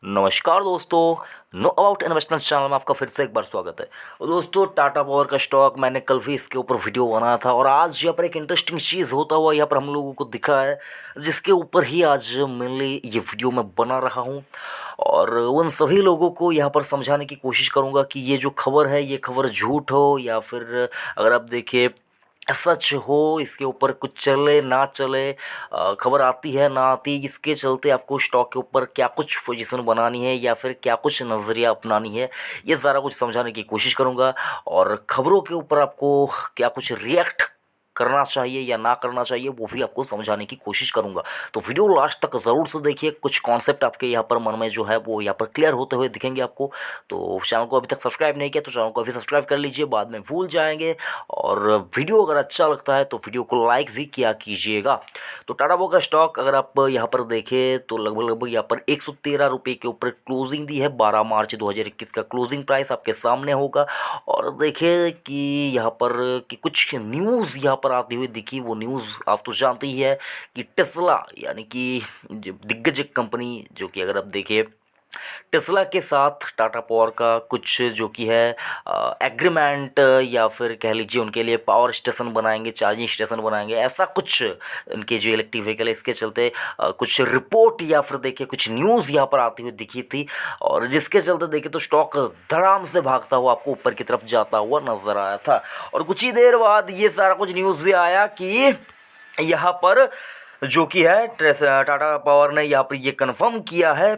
नमस्कार दोस्तों। Know about investment channel में आपका फिर से एक बार स्वागत है। और दोस्तों, टाटा पावर का स्टॉक मैंने कल भी इसके ऊपर वीडियो बनाया था और आज यहाँ पर एक इंटरेस्टिंग चीज़ होता हुआ यहाँ पर हम लोगों को दिखा है, जिसके ऊपर ही आज मेनली ये वीडियो मैं बना रहा हूँ। और उन सभी लोगों को यहाँ पर समझाने की कोशिश करूँगा कि ये जो खबर है ये खबर झूठ हो या फिर अगर आप देखिए सच हो, इसके ऊपर कुछ चले ना चले, खबर आती है ना आती, इसके चलते आपको स्टॉक के ऊपर क्या कुछ पोजीशन बनानी है या फिर क्या कुछ नज़रिया अपनानी है, ये सारा कुछ समझाने की कोशिश करूँगा। और खबरों के ऊपर आपको क्या कुछ रिएक्ट करना चाहिए या ना करना चाहिए वो भी आपको समझाने की कोशिश करूंगा। तो वीडियो लास्ट तक ज़रूर से देखिए, कुछ कॉन्सेप्ट आपके यहाँ पर मन में जो है वो यहाँ पर क्लियर होते हुए दिखेंगे आपको। तो चैनल को अभी तक सब्सक्राइब नहीं किया तो चैनल को अभी सब्सक्राइब कर लीजिए, बाद में भूल जाएंगे। और वीडियो अगर अच्छा लगता है तो वीडियो को लाइक भी किया कीजिएगा। तो टाटा पावर का स्टॉक अगर आप यहाँ पर देखें तो लगभग लगभग यहाँ पर 113 रुपये के ऊपर क्लोजिंग दी है। 12 मार्च 2021 का क्लोजिंग प्राइस आपके सामने होगा। और देखें कि यहाँ पर कि कुछ न्यूज़ यहाँ पर आती हुई दिखी। वो न्यूज़ आप तो जानते ही है कि टेस्ला यानी कि जो दिग्गज कंपनी, जो कि अगर आप देखें टेस्ला के साथ टाटा पावर का कुछ जो कि है एग्रीमेंट, या फिर कह लीजिए उनके लिए पावर स्टेशन बनाएंगे, चार्जिंग स्टेशन बनाएंगे, ऐसा कुछ उनके जो इलेक्ट्रिक व्हीकल है इसके चलते कुछ रिपोर्ट या फिर देखिए कुछ न्यूज़ यहाँ पर आती हुई दिखी थी। और जिसके चलते देखिए तो स्टॉक धड़ाम से भागता हुआ आपको ऊपर की तरफ जाता हुआ नजर आया था। और कुछ ही देर बाद ये सारा कुछ न्यूज़ भी आया कि यहाँ पर जो कि है टाटा पावर ने यहाँ पर ये कन्फर्म किया है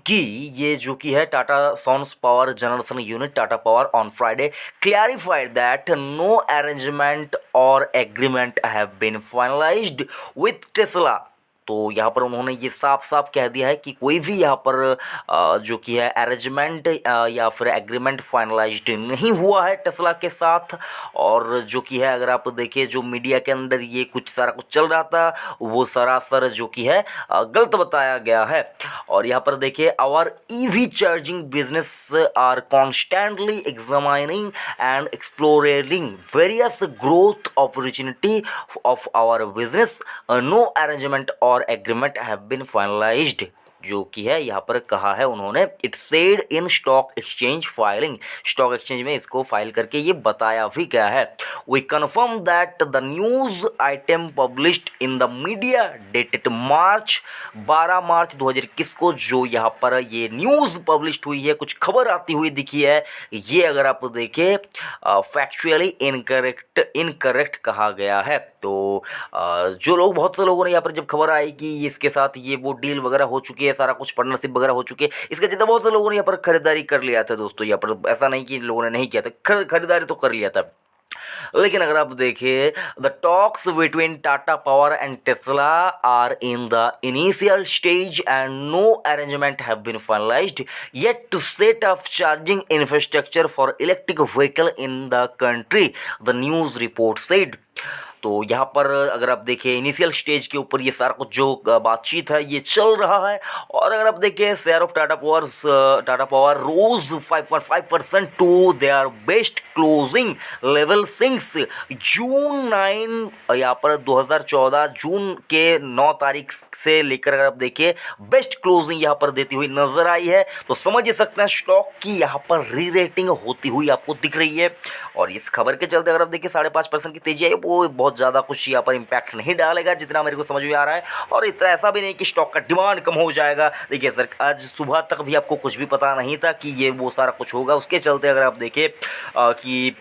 कि ये जो कि है Tata sons power generation unit Tata power on Friday clarified that no arrangement or agreement have been finalised with Tesla. तो यहाँ पर उन्होंने ये साफ साफ कह दिया है कि कोई भी यहाँ पर जो कि है अरेंजमेंट या फिर एग्रीमेंट फाइनलाइज्ड नहीं हुआ है टेस्ला के साथ। और जो कि है अगर आप देखिए जो मीडिया के अंदर ये कुछ सारा कुछ चल रहा था वो सरासर जो कि है गलत बताया गया है। और यहाँ पर देखिए our EV charging business are constantly examining and exploring various growth opportunity of our business. No arrangement or agreement have been finalised, जो कि है यहाँ पर कहा है उन्होंने। It said in stock exchange filing, stock exchange में इसको फाइल करके ये बताया भी गया है। We confirm that the news item published in the media dated March 12 March 2021 को जो यहाँ पर ये न्यूज़ पब्लिश्ड हुई है, कुछ खबर आती हुई दिखी है, ये अगर आप देखें फैक्चुअली इनकरेक्ट कहा गया है। तो जो लोग, बहुत से लोगों ने यहाँ पर जब खबर आई कि इसके साथ ये वो डील वगैरह हो चुकी है, सारा कुछ पार्टनरशिप वगैरह हो चुकी है, इसके चलते बहुत से लोगों ने यहाँ पर खरीदारी कर लिया था। दोस्तों यहाँ पर ऐसा नहीं कि इन लोगों ने नहीं किया था, खरीदारी तो कर लिया था। लेकिन अगर आप देखिए the talks between Tata power and Tesla are in the initial stage and no arrangement have been finalised yet to set up charging infrastructure for electric vehicle in the country, the news report said. तो यहाँ पर अगर आप देखें initial stage के ऊपर ये सारा कुछ जो बातचीत है ये चल रहा है। और अगर आप देखें share of Tata power rose 5.5% to their best closing level since June 9, यहाँ पर 2014 जून के 9 तारीख से लेकर अगर आप देखिए बेस्ट क्लोजिंग यहाँ पर देती हुई नजर आई है। तो समझ ही सकते हैं स्टॉक की यहाँ पर री रेटिंग होती हुई आपको दिख रही है। और इस खबर के चलते अगर आप देखिए 5.5% की तेजी है, वो बहुत ज़्यादा कुछ यहाँ पर इम्पैक्ट नहीं डालेगा जितना मेरे को समझ में आ रहा है। और इतना ऐसा भी नहीं कि स्टॉक का डिमांड कम हो जाएगा। देखिए सर, आज सुबह तक भी आपको कुछ भी पता नहीं था कि ये वो सारा कुछ होगा। उसके चलते अगर आप देखें कि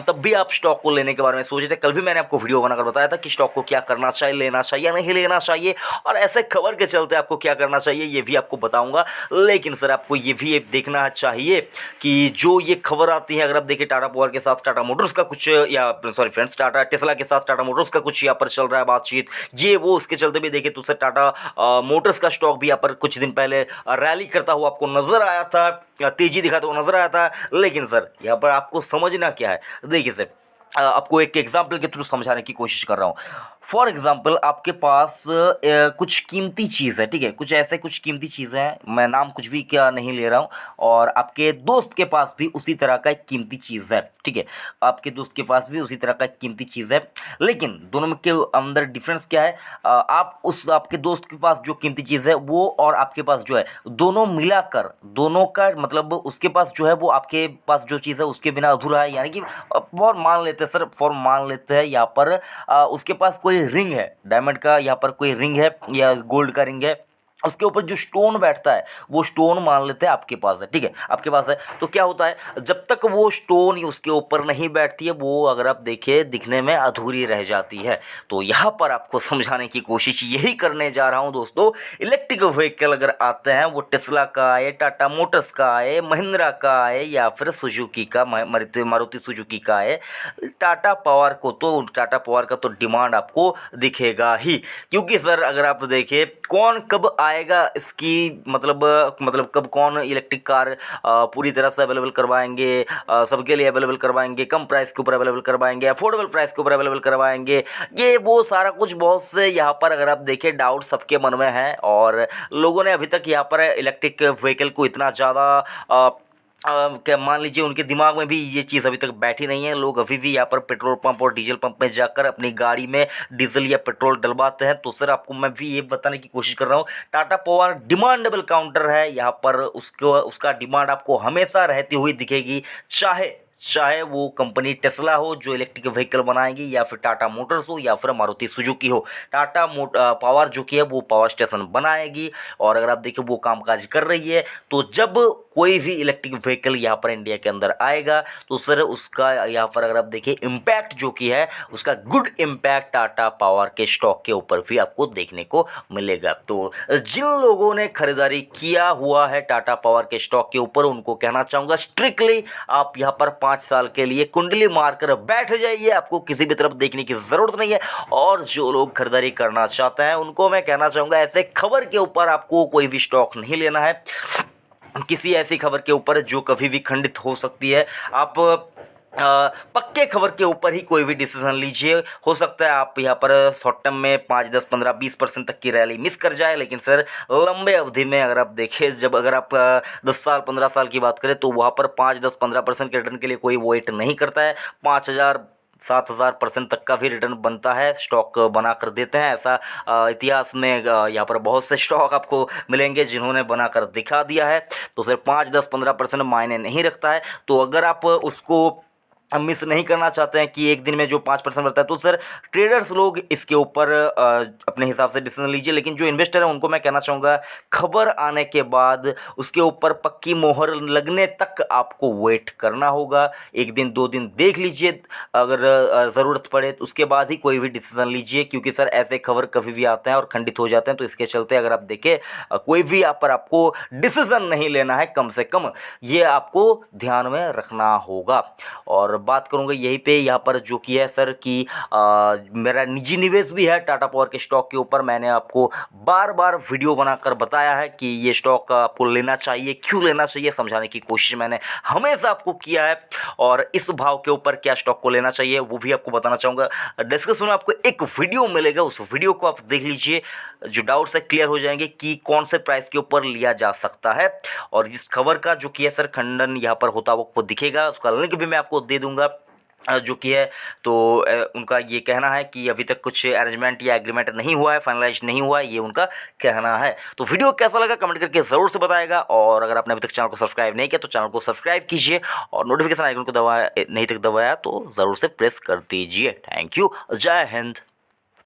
तब भी आप स्टॉक को लेने के बारे में सोच रहे थे। कल भी मैंने आपको वीडियो बनाकर बताया था कि स्टॉक को क्या करना चाहिए, लेना चाहिए या नहीं लेना चाहिए, और ऐसे खबर के चलते आपको क्या करना चाहिए ये भी आपको बताऊंगा। लेकिन सर आपको ये भी देखना चाहिए कि जो ये खबर आती है, अगर आप देखिए टाटा पावर के साथ टाटा मोटर्स का कुछ, या सॉरी फ्रेंड्स, टाटा टेस्ला के साथ टाटा मोटर्स का कुछ यहाँ पर चल रहा है बातचीत, ये वो, उसके चलते भी देखे तो सर टाटा मोटर्स का स्टॉक भी यहाँ पर कुछ दिन पहले रैली करता हुआ आपको नजर आया था, तेजी दिखाता हुआ नजर आया था। लेकिन सर यहाँ पर आपको समझना क्या है, देखिए सर आपको एक एग्जाम्पल के थ्रू समझाने की कोशिश कर रहा हूँ। फॉर एग्जाम्पल आपके पास कुछ कीमती चीज़ है, ठीक है, कुछ ऐसे कुछ कीमती चीज़ें हैं, मैं नाम कुछ भी क्या नहीं ले रहा हूँ, और आपके दोस्त के पास भी उसी तरह का एक कीमती चीज़ है, ठीक है, आपके दोस्त के पास भी उसी तरह का एक कीमती चीज़ है, लेकिन दोनों में के अंदर डिफरेंस क्या है? आप उस आपके दोस्त के पास जो कीमती चीज़ है वो और आपके पास जो है, दोनों मिलाकर, दोनों का मतलब उसके पास जो है वो आपके पास जो चीज़ है उसके बिना अधूरा है, यानी कि फॉर मान लेते हैं सर, फॉर मान लेते हैं यहाँ पर उसके पास कोई रिंग है डायमंड का, यहाँ पर कोई रिंग है या गोल्ड का रिंग है, उसके ऊपर जो स्टोन बैठता है वो स्टोन मान लेते हैं आपके पास है, ठीक है, आपके पास है। तो क्या होता है, जब तक वो स्टोन उसके ऊपर नहीं बैठती है वो, अगर आप देखें, दिखने में अधूरी रह जाती है। तो यहाँ पर आपको समझाने की कोशिश यही करने जा रहा हूँ दोस्तों। इलेक्ट्रिक व्हीकल अगर आते हैं, वो टेस्ला का आए, टाटा मोटर्स का आए, महिंद्रा का आए, या फिर सुजुकी का, मारुति सुजुकी का आए, टाटा पावर का तो डिमांड आपको दिखेगा ही, क्योंकि सर अगर आप देखें कौन कब आएगा इसकी मतलब कब कौन इलेक्ट्रिक कार पूरी तरह से अवेलेबल करवाएंगे, सबके लिए अवेलेबल करवाएंगे, कम प्राइस के ऊपर अवेलेबल करवाएंगे, अफोर्डेबल प्राइस के ऊपर अवेलेबल करवाएंगे, ये वो सारा कुछ बहुत से यहाँ पर अगर आप देखें डाउट सबके मन में है, और लोगों ने अभी तक यहाँ पर इलेक्ट्रिक व्हीकल को इतना ज़्यादा क्या मान लीजिए उनके दिमाग में भी ये चीज़ अभी तक बैठी नहीं है। लोग अभी भी यहाँ पर पेट्रोल पंप और डीजल पंप में जाकर अपनी गाड़ी में डीजल या पेट्रोल डलवाते हैं। तो सर आपको मैं भी ये बताने की कोशिश कर रहा हूँ, टाटा पावर डिमांडेबल काउंटर है, यहाँ पर उसका डिमांड आपको हमेशा रहती हुई दिखेगी, चाहे वो कंपनी टेस्ला हो जो इलेक्ट्रिक व्हीकल बनाएगी, या फिर टाटा मोटर्स हो, या फिर मारुति सुजुकी हो। पावर जो कि है वो पावर स्टेशन बनाएगी, और अगर आप देखें वो कामकाज कर रही है। तो जब कोई भी इलेक्ट्रिक व्हीकल यहाँ पर इंडिया के अंदर आएगा तो सर उसका यहाँ पर अगर आप देखें इम्पैक्ट जो कि है उसका गुड इम्पैक्ट टाटा पावर के स्टॉक के ऊपर भी आपको देखने को मिलेगा। तो जिन लोगों ने खरीदारी किया हुआ है टाटा पावर के स्टॉक के ऊपर, उनको कहना चाहूँगा स्ट्रिक्टली आप यहाँ पर 5 साल के लिए कुंडली मारकर बैठ जाइए, आपको किसी भी तरफ देखने की ज़रूरत नहीं है। और जो लोग खरीदारी करना चाहते हैं उनको मैं कहना चाहूँगा ऐसे खबर के ऊपर आपको कोई भी स्टॉक नहीं लेना है, किसी ऐसी खबर के ऊपर जो कभी भी खंडित हो सकती है। आप पक्के खबर के ऊपर ही कोई भी डिसीजन लीजिए। हो सकता है आप यहाँ पर शॉर्ट टर्म में 5, 10, 15, 20% तक की रैली मिस कर जाए, लेकिन सर लंबे अवधि में अगर आप देखें, जब अगर आप 10 साल 15 साल की बात करें तो वहाँ पर 5, 10, 15% के रिटर्न के लिए कोई वेट नहीं करता है। 5,000 7,000% तक का भी रिटर्न बनता है, स्टॉक बना कर देते हैं। ऐसा इतिहास में यहाँ पर बहुत से स्टॉक आपको मिलेंगे जिन्होंने बनाकर दिखा दिया है। तो सिर्फ 5, 10, 15% मायने नहीं रखता है। तो अगर आप उसको मिस नहीं करना चाहते हैं कि एक दिन में जो 5% बढ़ता है, तो सर ट्रेडर्स लोग इसके ऊपर अपने हिसाब से डिसीजन लीजिए। लेकिन जो इन्वेस्टर है उनको मैं कहना चाहूँगा खबर आने के बाद उसके ऊपर पक्की मोहर लगने तक आपको वेट करना होगा। एक दिन 2 दिन देख लीजिए, अगर ज़रूरत पड़े तो उसके बाद ही कोई भी डिसीजन लीजिए, क्योंकि सर ऐसे खबर कभी भी आते हैं और खंडित हो जाते हैं। तो इसके चलते अगर आप देखें कोई भी यहाँ पर आपको डिसीजन नहीं लेना है, कम से कम ये आपको ध्यान में रखना होगा। और बात करूंगा यहीं पे यहाँ पर जो कि है सर कि मेरा निजी निवेश भी है टाटा पावर के स्टॉक के ऊपर। मैंने आपको बार बार वीडियो बनाकर बताया है कि ये स्टॉक आपको लेना चाहिए, क्यों लेना चाहिए, समझाने की कोशिश मैंने हमेशा आपको किया है। और इस भाव के ऊपर क्या स्टॉक को लेना चाहिए वो भी आपको बताना चाहूँगा। डिस्कशन में आपको एक वीडियो मिलेगा, उस वीडियो को आप देख लीजिए, जो डाउट्स है क्लियर हो जाएंगे कि कौन से प्राइस के ऊपर लिया जा सकता है। और इस खबर का जो कि है सर खंडन यहाँ पर होता हुआ आपको दिखेगा, उसका लिंक भी मैं आपको दे दूंगा जो कि है। तो उनका ये कहना है कि अभी तक कुछ अरेंजमेंट या एग्रीमेंट नहीं हुआ है, फाइनलाइज नहीं हुआ है, ये उनका कहना है। तो वीडियो कैसा लगा कमेंट करके ज़रूर से बताएगा। और अगर आपने अभी तक चैनल को सब्सक्राइब नहीं किया तो चैनल को सब्सक्राइब कीजिए, और नोटिफिकेशन आइकन को नहीं तक दबाया तो ज़रूर से प्रेस कर दीजिए। थैंक यू, जय हिंद।